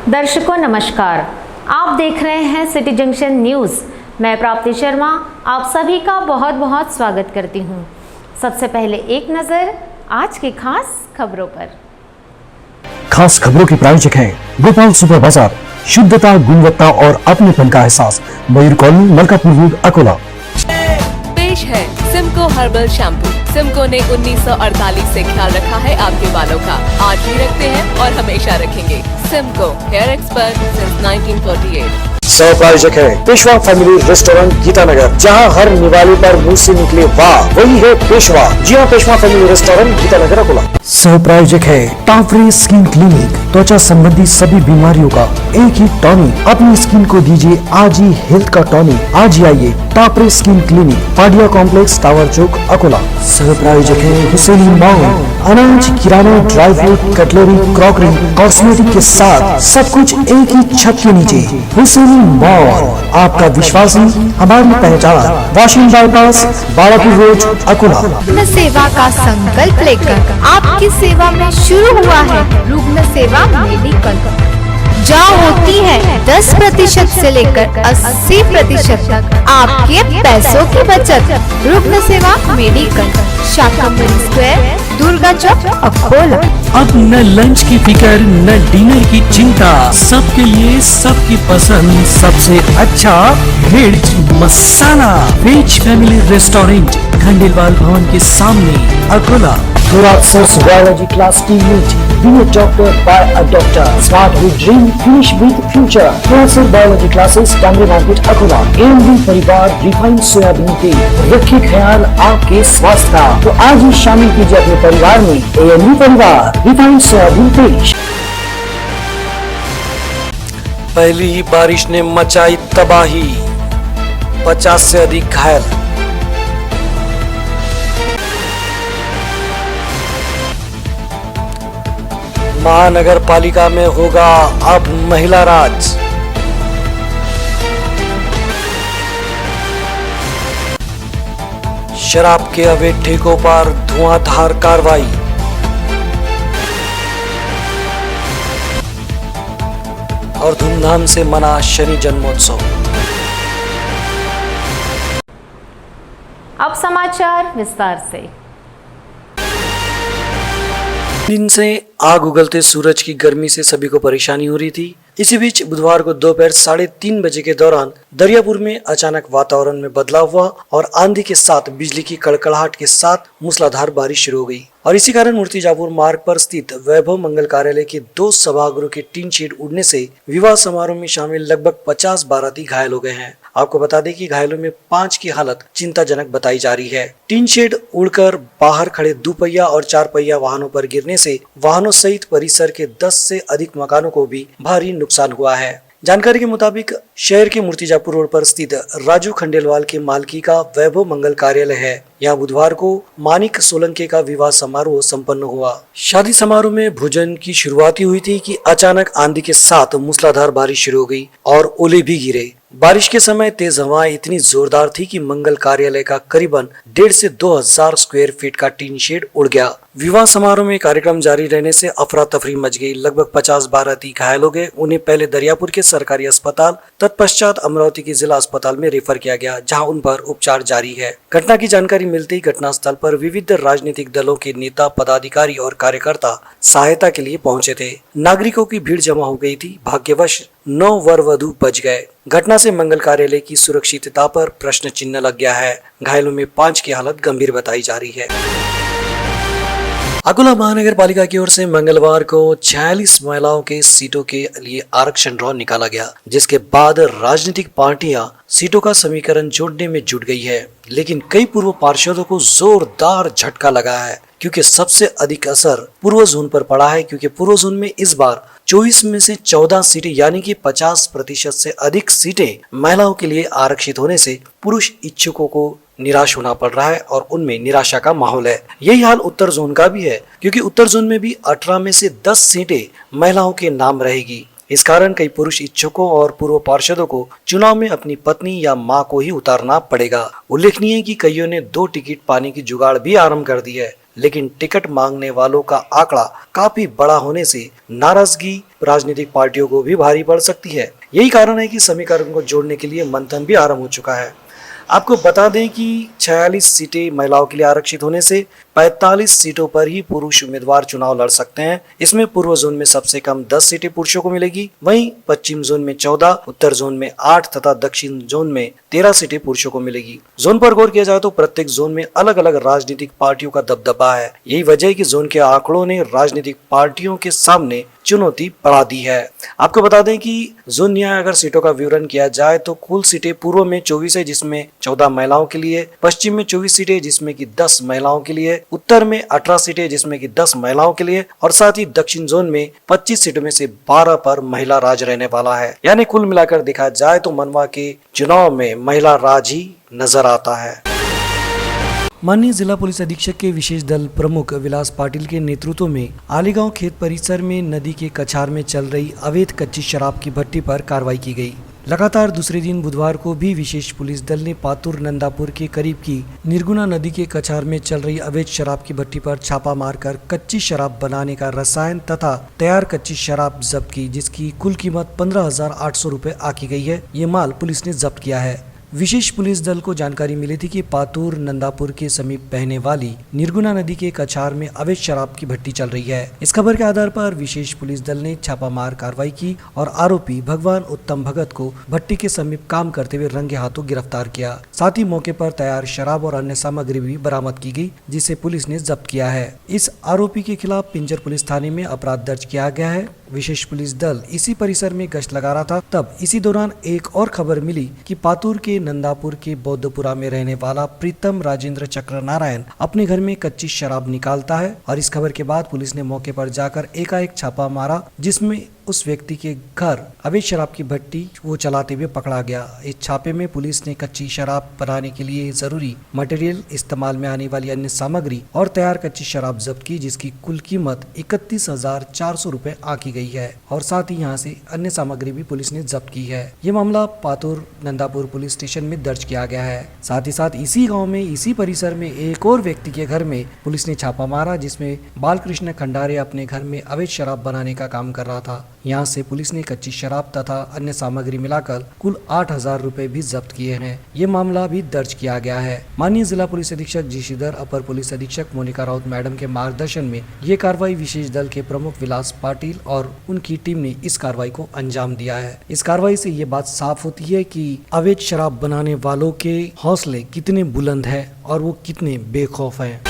दर्शकों नमस्कार, आप देख रहे हैं सिटी जंक्शन न्यूज़। मैं प्राप्ति शर्मा आप सभी का बहुत बहुत स्वागत करती हूं। सबसे पहले एक नज़र आज की खास खबरों पर। खास खबरों के प्रायोजक हैं गोपाल सुपर बाजार, शुद्धता, गुणवत्ता और अपनेपन का एहसास, मयूर कॉलोनी, मलकापुर रोड, अकोला। पेश है सिमको हर्बल शैम्पू। सिमको ने 1948 से ख्याल रखा है आपके बालों का, आज भी रखते हैं और हमेशा रखेंगे। Simco hair expert since 1948। सह प्रायोजक है पेशवा फैमिली रेस्टोरेंट, गीतानगर, जहां हर निवाले पर मुंह से निकले वाह वही है पेशवा। जी हाँ, पेशवा फैमिली रेस्टोरेंट, गीतानगर, अकोला। सह प्रायोजक है टाफरे स्किन क्लिनिक, त्वचा संबंधी सभी बीमारियों का एक ही टॉनिक। अपनी स्किन को दीजिए आज ही हेल्थ का टॉनिक। आज ही आइए Tafre skin clinic, Padia complex, tower Chowk, Akola. सह प्रायोजक है हुसैनी मॉल, अनाज, किराना, dry fruit, cutlery, crockery, cosmetic के साथ सब कुछ एक ही छत के नीचे। हुसैनी मॉल, आपका विश्वासी, हमारी पहचान। Washing bypass, Balapur road, Akola. रुग्ण सेवा का संकल्प लेकर आपकी सेवा में शुरू हुआ है रुग्ण सेवा मेडिकल, जहाँ होती है 10% से लेकर 80% तक आपके पैसों की बचत। रुग्ण सेवा मेडिकल, शाखा मरीज स्क्वायर, दुर्गा चौक, अकोला। अब न लंच की फिकर न डिनर की चिंता, सबके लिए सबकी पसंद सबसे अच्छा वेज मसाला। वेज फैमिली रेस्टोरेंट, खंडेलवाल भवन के सामने, Akola. Thorax's biology class team meet. Be a doctor by a doctor. Start with dream, finish with future. Thorax's biology classes, Gandhi Market, Akola. AMD परिवार रिफाइंड सोयाबीन तेल, रखे ख्याल आपके स्वास्थ्य का, तो आज ही शामिल कीजिए अपने परिवार में AMD परिवार रिफाइंड सोयाबीन तेल। पहली ही बारिश ने मचाई तबाही, 50 से अधिक घायल। महानगर पालिका में होगा अब महिला राज। शराब के अवैध ठेकों पर धुआंधार कार्रवाई। और धूमधाम से मना शनि जन्मोत्सव। अब समाचार विस्तार से। दिन से आग उगलते सूरज की गर्मी से सभी को परेशानी हो रही थी। इसी बीच बुधवार को दोपहर 3:30 बजे के दौरान दरियापुर में अचानक वातावरण में बदलाव हुआ और आंधी के साथ बिजली की कड़कड़ाहट के साथ मूसलाधार बारिश शुरू हो गई। और इसी कारण मूर्तिजापुर मार्ग पर स्थित वैभव मंगल कार्यालय के 2 सभागृह के टीन शेड उड़ने से विवाह समारोह में शामिल लगभग 50 बाराती घायल हो गए हैं। आपको बता दें कि घायलों में 5 की हालत चिंताजनक बताई जा रही है। टीन शेड उड़कर बाहर खड़े 2 पहिया और 4 पहिया वाहनों पर गिरने से वाहनों सहित परिसर के 10 से अधिक मकानों को भी भारी नुकसान हुआ है। जानकारी के मुताबिक शहर के मूर्तिजापुर रोड पर स्थित राजू खंडेलवाल के मालकी का वैभव मंगल कार्यालय है। यहाँ बुधवार को मानिक सोलंके का विवाह समारोह संपन्न हुआ। शादी समारोह में भोजन की शुरुआत हुई थी कि अचानक आंधी के साथ मूसलाधार बारिश शुरू हो गई और ओले भी गिरे। बारिश के समय तेज हवाएं इतनी जोरदार थी कि मंगल कार्यालय का करीबन 1.5 से 2,000 स्क्वायर फीट का टीन शेड उड़ गया। विवाह समारोह में कार्यक्रम जारी रहने से अफरा तफरी मच गई। लगभग 50 बाराती घायल हो गए। उन्हें पहले दरियापुर के सरकारी अस्पताल, तत्पश्चात अमरावती के जिला अस्पताल में रेफर किया गया, जहां उन पर उपचार जारी है। घटना की जानकारी मिलते ही घटनास्थल पर विविध राजनीतिक दलों के नेता, पदाधिकारी और कार्यकर्ता सहायता के लिए पहुंचे थे। नागरिकों की भीड़ जमा हो गई थी। भाग्यवश 9 वर वधू बच गए। घटना से मंगल कार्यालय की सुरक्षितता पर प्रश्न चिन्ह लग गया है। घायलों में 5 की हालत गंभीर बताई जा रही है। अकोला महानगर पालिका की ओर से मंगलवार को 46 महिलाओं के सीटों के लिए आरक्षण ड्रॉ निकाला गया, जिसके बाद राजनीतिक पार्टियां सीटों का समीकरण जोड़ने में जुट गई है। लेकिन कई पूर्व पार्षदों को जोरदार झटका लगा है, क्योंकि सबसे अधिक असर पूर्व जोन पर पड़ा है। क्योंकि पूर्व जोन में इस बार 24 में से 14 सीटें यानी कि 50% से अधिक सीटें महिलाओं के लिए आरक्षित होने से पुरुष इच्छुकों को निराश होना पड़ रहा है और उनमें निराशा का माहौल है। यही हाल उत्तर जोन का भी है, क्योंकि उत्तर जोन में भी 18 में से 10 सीटें महिलाओं के नाम रहेगी। इस कारण कई पुरुष इच्छुकों और पूर्व पार्षदों को चुनाव में अपनी पत्नी या मां को ही उतारना पड़ेगा। उल्लेखनीय है कि कईयों ने 2 टिकट पाने की जुगाड़ भी आरंभ कर दी है, लेकिन टिकट मांगने वालों का आंकड़ा काफी बड़ा होने से नाराजगी राजनीतिक पार्टियों को भी भारी पड़ सकती है। यही कारण है कि समीकरण को जोड़ने के लिए मंथन भी आरंभ हो चुका है। आपको बता दें कि 46 सीटें महिलाओं के लिए आरक्षित होने से 45 सीटों पर ही पुरुष उम्मीदवार चुनाव लड़ सकते हैं। इसमें पूर्व जोन में सबसे कम 10 सीटें पुरुषों को मिलेगी, वहीं पश्चिम जोन में 14, उत्तर जोन में 8 तथा दक्षिण जोन में 13 सीटें पुरुषों को मिलेगी। जोन पर गौर किया जाए तो प्रत्येक जोन में अलग अलग राजनीतिक पार्टियों का दबदबा है। यही वजह है कि जोन के आंकड़ों ने राजनीतिक पार्टियों के सामने चुनौती बढ़ा दी है। आपको बता दें कि जोन न्याय अगर सीटों का विवरण किया जाए तो कुल सीटें पूर्व में 24 है, जिसमें 14 महिलाओं के लिए, पश्चिम में 24 सीटें जिसमें कि 10 महिलाओं के लिए, उत्तर में 18 सीटें जिसमें कि 10 महिलाओं के लिए और साथ ही दक्षिण जोन में 25 सीटों में से 12 पर महिला राज रहने वाला है। यानी कुल मिलाकर देखा जाए तो मनवा के चुनाव में महिला राज ही नजर आता है। माननीय जिला पुलिस अधीक्षक के विशेष दल प्रमुख विलास पाटिल के नेतृत्व में आलीगांव खेत परिसर में नदी के कछार में चल रही अवैध कच्ची शराब की भट्टी पर कार्रवाई की गई। लगातार दूसरे दिन बुधवार को भी विशेष पुलिस दल ने पातुर नंदापुर के करीब की निर्गुणा नदी के कछार में चल रही अवैध शराब की भट्टी पर छापा मारकर कच्ची शराब बनाने का रसायन तथा तैयार कच्ची शराब जब्त की, जिसकी कुल कीमत 15,800 रुपए आकी गई है। ये माल पुलिस ने जब्त किया है। विशेष पुलिस दल को जानकारी मिली थी कि पातुर नंदापुर के समीप बहने वाली निर्गुणा नदी के कछार में अवैध शराब की भट्टी चल रही है। इस खबर के आधार पर विशेष पुलिस दल ने छापामार कार्रवाई की और आरोपी भगवान उत्तम भगत को भट्टी के समीप काम करते हुए रंगे हाथों गिरफ्तार किया। साथ ही मौके पर तैयार शराब और अन्य सामग्री भी बरामद की गई, जिसे पुलिस ने जब्त किया है। इस आरोपी के खिलाफ पिंजर पुलिस थाने में अपराध दर्ज किया गया है। विशेष पुलिस दल इसी परिसर में गश्त लगा रहा था, तब इसी दौरान एक और खबर मिली कि पातुर के नंदापुर के बौद्धपुरा में रहने वाला प्रीतम राजेंद्र चक्र नारायण अपने घर में कच्ची शराब निकालता है और इस खबर के बाद पुलिस ने मौके पर जाकर एकाएक छापा मारा, जिसमें उस व्यक्ति के घर अवैध शराब की भट्टी वो चलाते हुए पकड़ा गया। इस छापे में पुलिस ने कच्ची शराब बनाने के लिए जरूरी मटेरियल, इस्तेमाल में आने वाली अन्य सामग्री और तैयार कच्ची शराब जब्त की, जिसकी कुल कीमत 31,400 रुपए आकी गई है और साथ ही यहाँ से अन्य सामग्री भी पुलिस ने जब्त की है। ये मामला पातुर नंदापुर पुलिस स्टेशन में दर्ज किया गया है। साथ ही साथ इसी गाँव में इसी परिसर में एक और व्यक्ति के घर में पुलिस ने छापा मारा, जिसमें बालकृष्ण खंडारे अपने घर में अवैध शराब बनाने का काम कर रहा था। यहाँ से पुलिस ने कच्ची शराब तथा अन्य सामग्री मिलाकर कुल 8,000 रुपए भी जब्त किए हैं। ये मामला भी दर्ज किया गया है। माननीय जिला पुलिस अधीक्षक जी श्रीधर, अपर पुलिस अधीक्षक मोनिका राउत मैडम के मार्गदर्शन में ये कार्रवाई विशेष दल के प्रमुख विलास पाटिल और उनकी टीम ने इस कार्रवाई को अंजाम दिया है। इस कार्रवाई से ये बात साफ होती है कि अवैध शराब बनाने वालों के हौसले कितने बुलंद है और वो कितने बेखौफ है।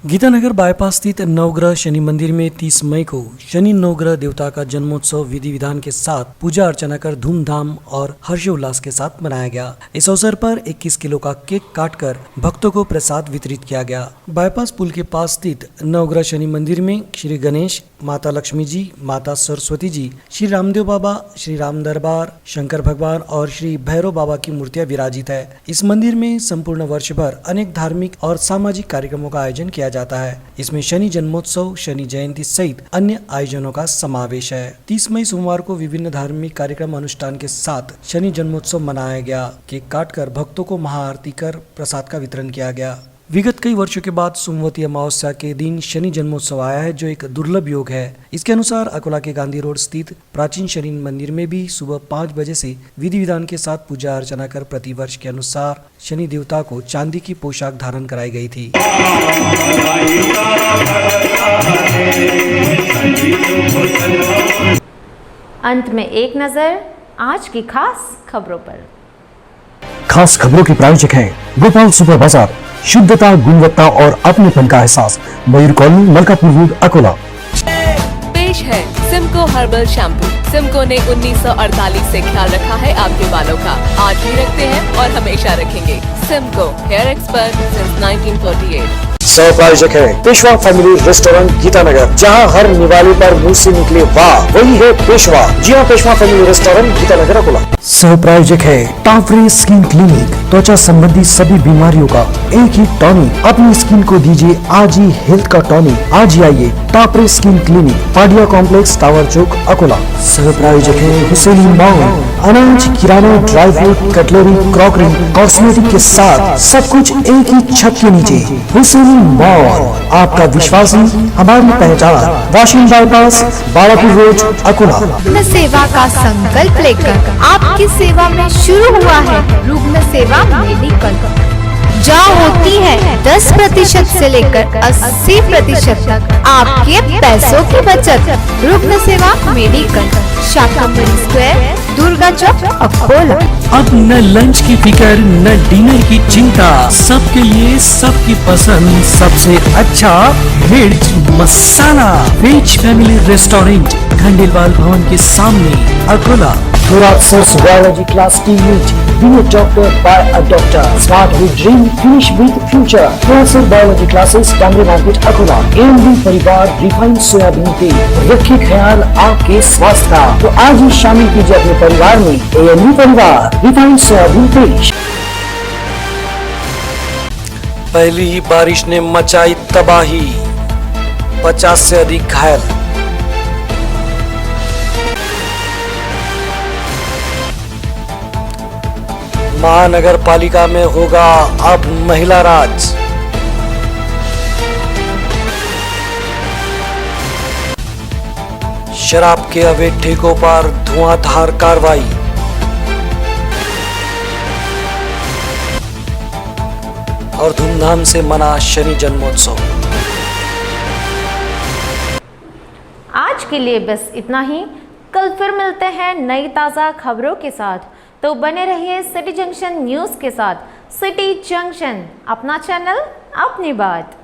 गीतानगर बाईपास स्थित नवग्रह शनि मंदिर में 30 मई को शनि नवग्रह देवता का जन्मोत्सव विधि विधान के साथ पूजा अर्चना कर धूमधाम और हर्षोल्लास के साथ मनाया गया। इस अवसर पर 21 किलो का केक काटकर भक्तों को प्रसाद वितरित किया गया। बाईपास पुल के पास स्थित नवग्रह शनि मंदिर में श्री गणेश, माता लक्ष्मी जी, माता सरस्वती जी, श्री रामदेव बाबा, श्री राम दरबार, शंकर भगवान और श्री भैरव बाबा की मूर्तियां विराजित है। इस मंदिर में संपूर्ण वर्ष भर अनेक धार्मिक और सामाजिक कार्यक्रमों का आयोजन किया जाता है। इसमें शनि जन्मोत्सव, शनि जयंती सहित अन्य आयोजनों का समावेश है। 30 मई सोमवार को विभिन्न धार्मिक कार्यक्रम अनुष्ठान के साथ शनि जन्मोत्सव मनाया गया। केक काटकर भक्तों को महाआरती कर प्रसाद का वितरण किया गया। विगत कई वर्षों के बाद सोमवती अमावस्या के दिन शनि जन्मोत्सव आया है, जो एक दुर्लभ योग है। इसके अनुसार अकोला के गांधी रोड स्थित प्राचीन शनि मंदिर में भी सुबह 5 बजे से विधि विधान के साथ पूजा अर्चना कर प्रतिवर्ष के अनुसार शनि देवता को चांदी की पोशाक धारण कराई गई थी। अंत में एक नजर आज की खास खबरों पर। खास खबरों के प्रायोजक हैं गोपाल सुपर बाजार, शुद्धता, गुणवत्ता और अपनेपन का एहसास, मयूर कॉलोनी, मलकापुर रोड, अकोला। पेश है सिमको हर्बल शैम्पू। सिमको ने 1948 से ख्याल रखा है आपके बालों का, आज भी रखते हैं और हमेशा रखेंगे। Simco hair expert since 1948। सह प्रायोजक है पेशवा फैमिली रेस्टोरेंट गीतानगर, जहां हर निवाले पर मुंह से निकले वाह वही है पेशवा। जी हाँ, पेशवा फैमिली रेस्टोरेंट गीतानगर, अकोला। सह प्रायोजक है टाफरी स्किन क्लिनिक, त्वचा संबंधी सभी बीमारियों का एक ही टॉनिक। अपनी स्किन को दीजिए आज ही हेल्थ का टॉनिक। आज ही आइए Tapre skin clinic, Padia complex, tower Chowk, Akola. सह प्रायोजक है हुसैनी मॉल। अनाज, किराना, dry fruit, cutlery, crockery, cosmetic के साथ सब कुछ एक ही छत के नीचे। हुसैनी मॉल, आपका विश्वासी, हमारी पहचान। Washing bypass, Balapur road, Akola. रुग्ण सेवा का संकल्प लेकर आपकी सेवा में शुरू हुआ है रुग्ण सेवा मेडिकल, जहाँ होती है 10% से लेकर 80% तक आपके पैसों की बचत। रुग्ण सेवा मेडिकल, शाकंभरी स्क्वायर, दुर्गा चौक, अकोला। अब न लंच की फिकर न डिनर की चिंता, सबके लिए सबकी पसंद सबसे अच्छा वेज मसाला। वेज फैमिली रेस्टोरेंट, खंडेलवाल भवन के सामने, Akola. Thorax's biology class team meet. Be a doctor by a doctor. Start with dream, finish with future. Thorax's biology classes, Tamil Market, Akola. AMD परिवार रिफाइंड सोयाबीन तेल, रखिए ख्याल आपके स्वास्थ्य का। तो आज ही शामिल कीजिए अपने परिवार में AMD परिवार रिफाइंड सोयाबीन तेल। पहली ही बारिश ने मचाई तबाही, 50 से अधिक घायल। महानगर पालिका में होगा अब महिला राज। शराब के अवैध ठेकों पर धुआंधार कार्रवाई। और धूमधाम से मना शनि जन्मोत्सव। आज के लिए बस इतना ही। कल फिर मिलते हैं नई ताज़ा खबरों के साथ, तो बने रहिए सिटी जंक्शन न्यूज़ के साथ। सिटी जंक्शन, अपना चैनल, अपनी बात।